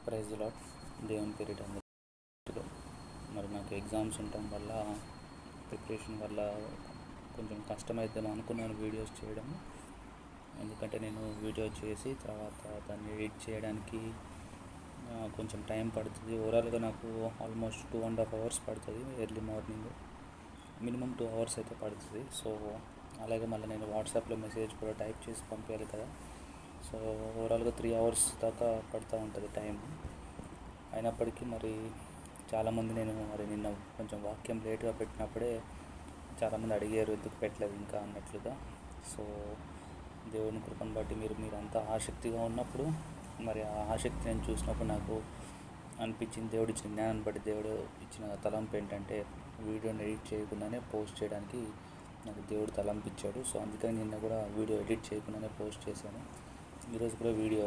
Praise the lord. దేవుని పేరిట అందరికీ. మరి నాకు ఎగ్జామ్స్ ఉండటం వల్ల ప్రిపరేషన్ వల్ల కొంచెం కష్టమైద్దాం అనుకున్నాను వీడియోస్ చేయడం. ఎందుకంటే నేను వీడియో చేసి తర్వాత దాన్ని ఎడిట్ చేయడానికి కొంచెం టైం పడుతుంది. ఓవరాల్గా నాకు ఆల్మోస్ట్ 2.5 hours పడుతుంది. ఎర్లీ మార్నింగ్ మినిమం 2 hours అయితే పడుతుంది. సో అలాగే మళ్ళీ నేను వాట్సాప్లో మెసేజ్ కూడా టైప్ చేసి పంపించాలి కదా. సో ఓవరాల్గా 3 hours దాకా పడుతూ ఉంటుంది టైం. అయినప్పటికీ మరి చాలామంది నిన్న కొంచెం వాక్యం లేట్గా పెట్టినప్పుడే చాలామంది అడిగారు ఎందుకు పెట్టలేదు ఇంకా అన్నట్లుగా. సో దేవుని కృపను బట్టి మీరంతా ఆసక్తిగా ఉన్నప్పుడు మరి ఆ ఆసక్తి నేను చూసినప్పుడు నాకు అనిపించింది, దేవుడు ఇచ్చిన జ్ఞానాన్ని బట్టి దేవుడు ఇచ్చిన తలంపు ఏంటంటే వీడియోని ఎడిట్ చేయకుండానే పోస్ట్ చేయడానికి నాకు దేవుడు తలంపించాడు. సో అందుకని నిన్న కూడా వీడియో ఎడిట్ చేయకుండానే పోస్ట్ చేశాను. ఈరోజు కూడా వీడియో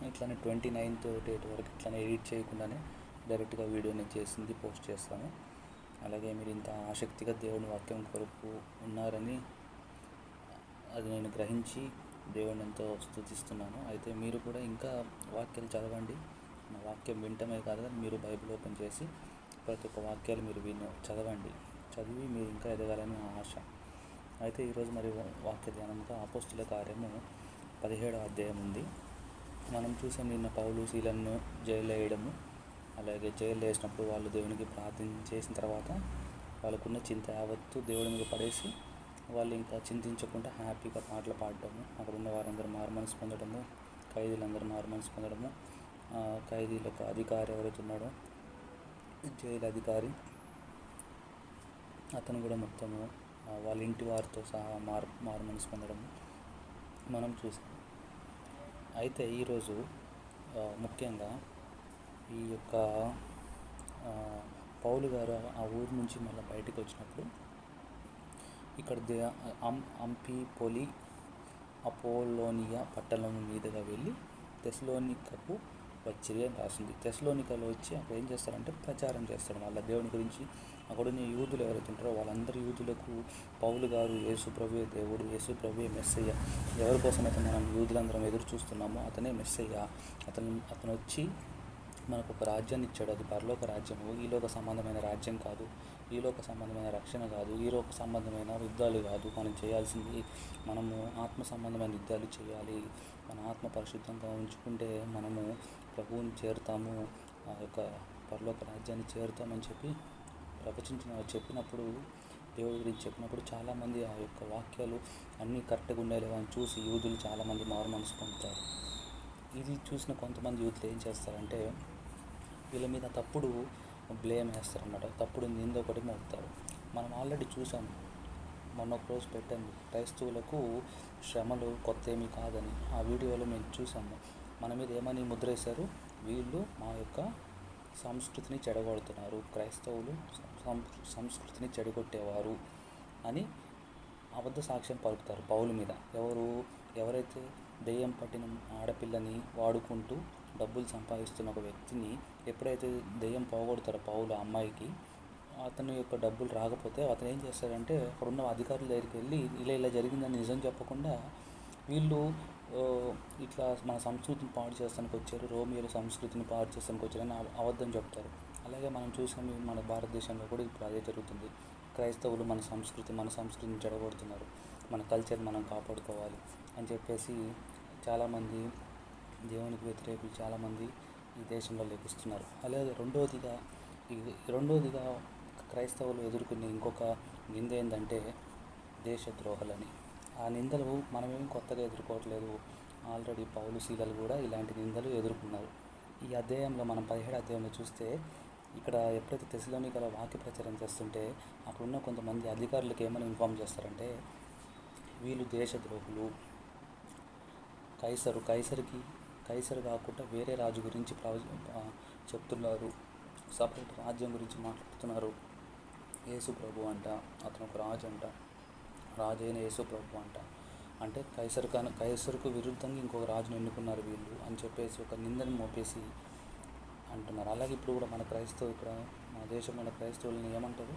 ఇట్లానే 29th డేట్ వరకు ఇట్లానే ఎడిట్ చేయకుండానే డైరెక్ట్గా వీడియో నేను చేసింది పోస్ట్ చేస్తాను. అలాగే మీరు ఇంత ఆసక్తిగా దేవుని వాక్యం కొరకు ఉన్నారని అది నేను గ్రహించి దేవుని ఎంతో స్తుతిస్తున్నాను. అయితే మీరు కూడా ఇంకా వాక్యాలు చదవండి. నా వాక్యం వింటమే కాదు కానీ మీరు బైబిల్ ఓపెన్ చేసి ప్రతి ఒక్క వాక్యాలు మీరు చదవండి. చదివి మీరు ఇంకా ఎదగాలని ఆశ. అయితే ఈరోజు మరి వాక్య ధ్యానంగా అపోస్తుల కార్యము 17వ అధ్యాయం ఉంది. మనం చూసాం నిన్న పౌలు శీలను జైల్లో వేయడము. అలాగే జైల్లో వేసినప్పుడు వాళ్ళు దేవునికి ప్రార్థన చేసిన తర్వాత వాళ్ళకున్న చింత యావత్తు దేవుడి మీద పడేసి వాళ్ళు ఇంకా చింతించకుండా హ్యాపీగా పాటలు పాడటము, అక్కడ ఉన్న వారందరూ మారుమనసు పొందడము, ఖైదీలందరూ మారుమనసు పొందడము, ఖైదీలకు అధికారి ఎవరైతే ఉన్నాడో జైలు అధికారి అతను కూడా మొత్తము వాళ్ళ ఇంటి వారితో సహా మారుమనసు పొందడము మనం చూసాం. అయితే ఈరోజు ముఖ్యంగా ఈ యొక్క పౌలు గారు ఆ ఊరు నుంచి మళ్ళీ బయటకు వచ్చినప్పుడు ఇక్కడ అంఫిపొలి అపోలోనియా పట్టణం మీదుగా వెళ్ళి తెస్సలోనికకు వచ్చిరి అని రాసింది. తెస్సలోనికలో వచ్చి అక్కడ ఏం చేస్తారంటే ప్రచారం చేస్తాడు వాళ్ళ దేవుని గురించి. అక్కడున్న యూదులు ఎవరైతే ఉంటారో వాళ్ళందరి యూదులకు పౌలు గారు యేసు ప్రభువే దేవుడు, యేసు ప్రభువే మెస్సయ్య, ఎవరి కోసమైతే మనం యూదులందరం ఎదురు చూస్తున్నామో అతనే మెస్సయ్య, అతను వచ్చి మనకు ఒక రాజ్యాన్ని ఇచ్చాడు. అది పరలోక రాజ్యము, ఈలోక సంబంధమైన రాజ్యం కాదు, ఈలోక సంబంధమైన రక్షణ కాదు, ఈలోక సంబంధమైన యుద్ధాలు కాదు. మనం చేయాల్సింది మనము ఆత్మ సంబంధమైన యుద్ధాలు చేయాలి. మన ఆత్మ పరిశుద్ధంగా ఉంచుకుంటే మనము ప్రభువుని చేరుతాము, ఆ యొక్క పరలోక రాజ్యాన్ని చేరుతామని చెప్పినప్పుడు దేవుడి గురించి చెప్పినప్పుడు చాలామంది ఆ యొక్క వాక్యాలు అన్నీ కరెక్ట్గా ఉండేలేవో అని చూసి యూదులు చాలామంది మారుమనసు పొందుతారు. ఇది చూసిన కొంతమంది యూతులు ఏం చేస్తారంటే వీళ్ళ మీద తప్పుడు బ్లేమ్ వేస్తారన్నమాట, తప్పుడు నింద ఒకటి మోపుతారు. మనం ఆల్రెడీ చూసాము, మొన్న ఒక రోజు పెట్టండి క్రైస్తవులకు శ్రమలు కొత్త ఏమీ కాదని. ఆ వీడియోలో మేము చూసాము. మన మీద ఏమని ముద్ర వేశారు, వీళ్ళు మా యొక్క సంస్కృతిని చెడగొడుతున్నారు, క్రైస్తవులు సంస్కృతిని చెడగొట్టేవారు అని అబద్ధ సాక్ష్యం పలుకుతారు పౌలు మీద. ఎవరైతే దెయ్యం పట్టిన ఆడపిల్లని వాడుకుంటూ డబ్బులు సంపాదిస్తున్న ఒక వ్యక్తిని ఎప్పుడైతే దెయ్యం పోగొడతారో పౌలు అమ్మాయికి, అతని యొక్క డబ్బులు రాకపోతే అతను ఏం చేస్తాడంటే అక్కడున్న అధికారుల దగ్గరికి వెళ్ళి ఇలా జరిగిందని నిజం చెప్పకుండా వీళ్ళు ఇట్లా మన సంస్కృతిని పాడు చేస్తానికి వచ్చారు, రోమియోల సంస్కృతిని పాడు చేస్తానికి వచ్చారని అబద్ధం చెప్తారు. అలాగే మనం చూసాం మన భారతదేశంలో కూడా ఇప్పుడు అదే జరుగుతుంది. క్రైస్తవులు మన సంస్కృతిని చెడగొడుతున్నారు, మన కల్చర్ మనం కాపాడుకోవాలి అని చెప్పేసి చాలామంది దేవునికి వ్యతిరేకులు చాలామంది ఈ దేశంలో లెక్కిస్తున్నారు. అలాగే రెండోదిగా క్రైస్తవులు ఎదుర్కొనే ఇంకొక నింద ఏంటంటే దేశద్రోహులని. ఆ నిందలు మనమేం కొత్తగా ఎదుర్కోవట్లేదు, ఆల్రెడీ పౌలు శీలలు కూడా ఇలాంటి నిందలు ఎదుర్కొన్నారు. ఈ అధ్యాయంలో మనం 17వ అధ్యాయంలో చూస్తే ఇక్కడ ఎప్పుడైతే తెస్సలోనికలో వాక్య ప్రచారం చేస్తుంటే అక్కడ ఉన్న కొంతమంది అధికారులకు ఏమని ఇన్ఫార్మ్ చేస్తారంటే వీళ్ళు దేశద్రోహులు, కైసరు కాకుండా వేరే రాజు గురించి చెప్తున్నారు, సపరేట్ రాజ్యం గురించి మాట్లాడుతున్నారు. యేసు ప్రభు అంట, అతను ఒక రాజు అంట, రాజు అయిన యేసు ప్రభు అంట, అంటే కైసరుకు విరుద్ధంగా ఇంకొక రాజును ఎన్నుకున్నారు వీళ్ళు అని చెప్పేసి ఒక నిందను మోపేసి అంటున్నారు. అలాగే ఇప్పుడు కూడా మన దేశంలో ఉన్న క్రైస్తవులని ఏమంటారు,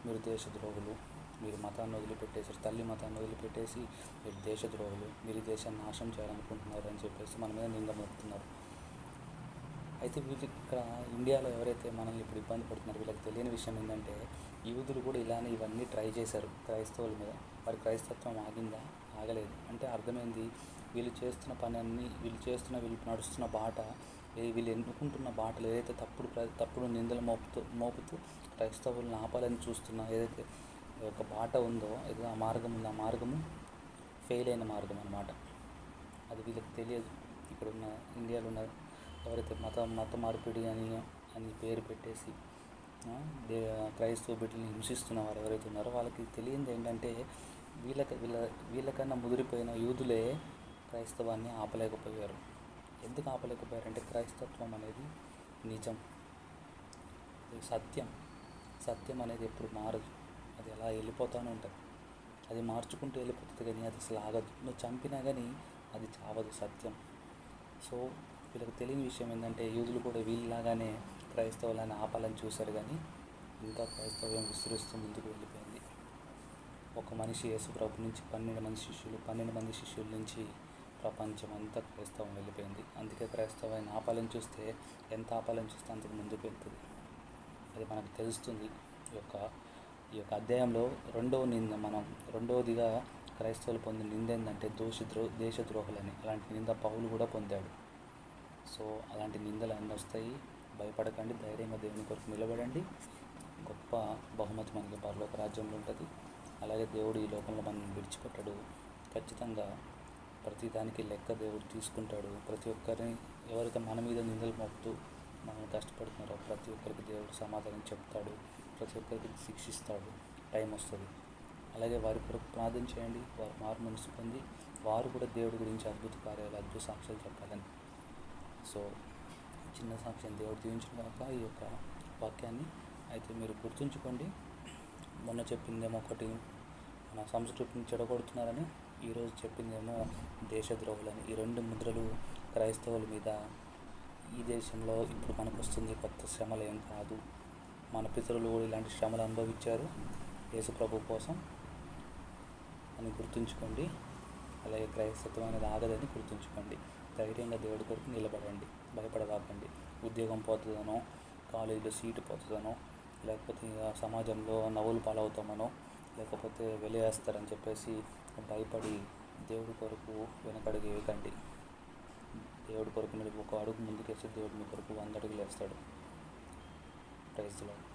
మీరు దేశద్రోహులు, మీరు మతాన్ని వదిలిపెట్టేసారు, తల్లి మతాన్ని వదిలిపెట్టేసి మీరు దేశద్రోహులు, మీరు దేశాన్ని నాశనం చేయాలనుకుంటున్నారు అని చెప్పేసి మన మీద నింద మోపుతున్నారు. అయితే వీళ్ళు ఇక్కడ ఇండియాలో ఎవరైతే మనల్ని ఇప్పుడు ఇబ్బంది పడుతున్నారో వీళ్ళకి తెలియని విషయం ఏంటంటే యూదులు కూడా ఇలానే ఇవన్నీ ట్రై చేశారు క్రైస్తవుల మీద. మరి క్రైస్తత్వం ఆగిందా? ఆగలేదు. అంటే అర్థమైంది, వీళ్ళు చేస్తున్న పని అన్నీ, వీళ్ళు నడుస్తున్న బాట, వీళ్ళు ఎన్నుకుంటున్న బాటలు ఏదైతే తప్పుడు నిందలు మోపుతూ క్రైస్తవులను ఆపాలని చూస్తున్న ఏదైతే ఒక బాట ఉందో, ఏదో ఆ మార్గం ఉందో, ఆ మార్గము ఫెయిల్ అయిన మార్గం అన్నమాట. అది వీళ్ళకి తెలియదు. ఇక్కడున్న ఇండియాలో ఉన్న ఎవరైతే మత మార్పిడి అని పేరు పెట్టేసి క్రైస్తవ బిడ్డల్ని హింసిస్తున్న వారు ఎవరైతే ఉన్నారో వాళ్ళకి తెలియంది ఏంటంటే వీళ్ళకన్నా ముదిరిపోయిన యూదులే క్రైస్తవాన్ని ఆపలేకపోయారు. ఎందుకు ఆపలేకపోయారంటే క్రైస్తత్వం అనేది నిజం, సత్యం అనేది ఎప్పుడు మారదు. అది అలా వెళ్ళిపోతూనే ఉంటుంది. అది మార్చుకుంటూ వెళ్ళిపోతుంది, కానీ అది అసలు ఆగదు. నువ్వు చంపినా కానీ అది చావదు సత్యం. సో వీళ్ళకి తెలియని విషయం ఏంటంటే యూదులు కూడా వీళ్ళలాగానే క్రైస్తవులని ఆపాలని చూశారు, కానీ ఇంకా క్రైస్తవ్యం విస్తరిస్తూ ముందుకు వెళ్ళిపోయింది. ఒక మనిషి యేసుప్రభు నుంచి 12 మంది శిష్యుల నుంచి ప్రపంచం అంతా క్రైస్తవం వెళ్ళిపోయింది. అందుకే క్రైస్తవాన్ని ఆపాలని చూస్తే అంతకు ముందుకు వెళ్తుంది. అది మనకు తెలుస్తుంది. ఈ యొక్క అధ్యాయంలో రెండవదిగా క్రైస్తవులు పొందిన నింద ఏంటంటే దేశద్రోహులని. అలాంటి నింద పౌలు కూడా పొందాడు. సో అలాంటి నిందలు అన్నీ వస్తాయి. భయపడకండి, ధైర్యంగా దేవుని కొరకు నిలబడండి. గొప్ప బహుమతి మనకి పరలోక రాజ్యంలో ఉంటుంది. అలాగే దేవుడు ఈ లోకంలో మనల్ని విడిచిపెట్టడు. ఖచ్చితంగా ప్రతిదానికి లెక్క దేవుడు తీసుకుంటాడు. ప్రతి ఒక్కరిని ఎవరైతే మన మీద నిందలు మోపుతూ మనల్ని కష్టపడుతున్నారో ప్రతి ఒక్కరికి దేవుడు సమాధానం చెప్తాడు. ప్రతి ఒక్కరికి శిక్షిస్తాడు. టైం వస్తుంది. అలాగే వారి కొరకు ప్రార్థన చేయండి. వారు మారు మనసు పొంది వారు కూడా దేవుడి గురించి అద్భుత సాక్ష్యాలు చెప్పాలని. సో చిన్న సాక్ష్యం దేవుడు దీవించిన కాక ఈ యొక్క వాక్యాన్ని అయితే మీరు గుర్తుంచుకోండి. మొన్న చెప్పిందేమో ఒకటి మన సంస్కృతిని చెడగొడుతున్నారని, ఈరోజు చెప్పిందేమో దేశద్రోహులని. ఈ 2 ముద్రలు క్రైస్తవుల మీద. ఈ దేశంలో ఇప్పుడు మనకు వస్తుంది కొత్త శ్రమలు ఏం కాదు. మన పితరులు కూడా ఇలాంటి శ్రమలు అనుభవించారు యేసు ప్రభు కోసం అని గుర్తుంచుకోండి. అలాగే క్రైస్తత్వం అనేది ఆగదని గుర్తుంచుకోండి. ధైర్యంగా దేవుడి కొరకు నిలబడండి, భయపడవాకండి. ఉద్యోగం పోతుందనో, కాలేజీలో సీటు పోతుందనో, లేకపోతే సమాజంలో నవ్వులు పాలవుతామనో, లేకపోతే వెలివేస్తారని చెప్పేసి భయపడి దేవుడి కొరకు వెనకడుగు వేయకండి. దేవుడి కొరకు మీరు ఒక అడుగు ముందుకేస్తే దేవుడు మీ కొరకు 100 అడుగులు వేస్తాడు. Praise the lord.